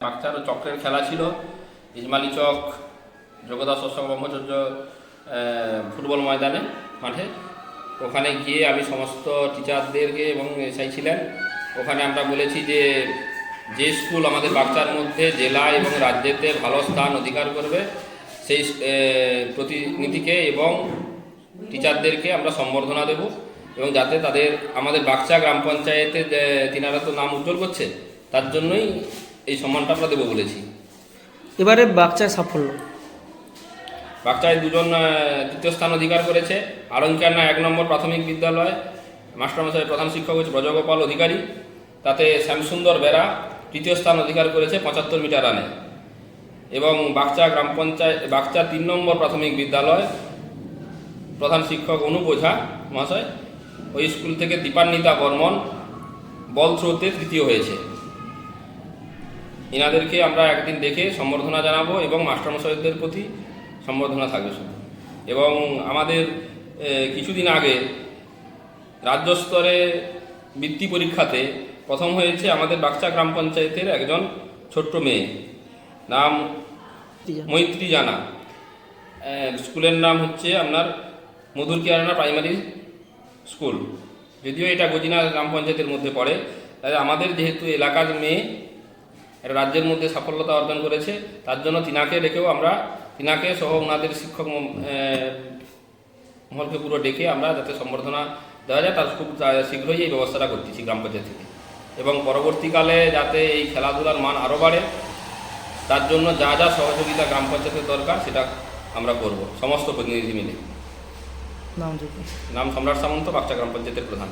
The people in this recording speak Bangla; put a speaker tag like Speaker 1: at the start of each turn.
Speaker 1: বাচ্চার চক্রের খেলা ছিল ইজমালি চক জগদাস সৎসঙ্গ ব্রহ্মচর্য ফুটবল ময়দানে মাঠে। ওখানে গিয়ে আমি সমস্ত টিচারদেরকে এবং এসআই ছিলেন, ওখানে আমরা বলেছি যে স্কুল আমাদের বাচ্চার মধ্যে জেলা এবং রাজ্যেতে ভালো স্থান অধিকার করবে সেই প্রতিনিধিকে এবং টিচারদেরকে আমরা সম্বর্ধনা দেব, এবং যাতে আমাদের বাচ্চা গ্রাম পঞ্চায়েতে তিনারা তো নাম উজ্জ্বল করছে, তার জন্যই এই সম্মানটা আমরা দেবো বলেছি।
Speaker 2: এবারে বাচ্চার সাফল্য,
Speaker 1: বাচ্চায় দুজন তৃতীয় স্থান অধিকার করেছে। আরঙ্কিয়ানা 1 নম্বর প্রাথমিক বিদ্যালয় মাস্টারমশাই প্রধান শিক্ষক হচ্ছে ব্রজগোপাল অধিকারী, তাতে শ্যামসুন্দর বেরা তৃতীয় স্থান অধিকার করেছে 75 মিটার রানে। এবং বাচ্চা গ্রাম পঞ্চায়েত বাচ্চা 3 নম্বর প্রাথমিক বিদ্যালয় প্রধান শিক্ষক অনুপ ওঝা মহাশয়, ওই স্কুল থেকে দীপান্বিতা বর্মন বল থ্রোতে তৃতীয় হয়েছে। এনাদেরকে আমরা একদিন দেখে সম্বর্ধনা জানাবো এবং মাস্টারমশাইদের প্রতি সম্বর্ধনা থাকবে শুধু। এবং আমাদের কিছুদিন আগে রাজ্য স্তরে বৃত্তি পরীক্ষাতে প্রথম হয়েছে আমাদের বাচ্চা গ্রাম পঞ্চায়েতের একজন ছোট্ট মেয়ে, নাম মৈত্রী জানা। স্কুলের নাম হচ্ছে আপনার মধুর কিয়ারানা প্রাইমারি স্কুল, যদিও এটা গজিনা গ্রাম পঞ্চায়েতের মধ্যে পড়ে। তাই আমাদের যেহেতু এলাকার মেয়ে রাজ্যের মধ্যে সাফল্যতা অর্জন করেছে, তার জন্য তিনাকে ডেকেও আমরা তিনাকে সহ ওনাদের শিক্ষক মহলকে পুরো ডেকে আমরা যাতে সম্বর্ধনা দেওয়া যায় তার খুব শীঘ্রই এই ব্যবস্থাটা করতেছি গ্রাম পঞ্চায়েত থেকে। এবং পরবর্তীকালে যাতে এই খেলাধুলার মান আরও বাড়ে, তার জন্য যা যা সহযোগিতা গ্রাম পঞ্চায়েতের দরকার সেটা আমরা করব সমস্ত প্রতিনিধি মিলে।
Speaker 2: নাম
Speaker 1: সম্রাট সামন্ত, বাচ্চা গ্রাম পঞ্চায়েতের প্রধান।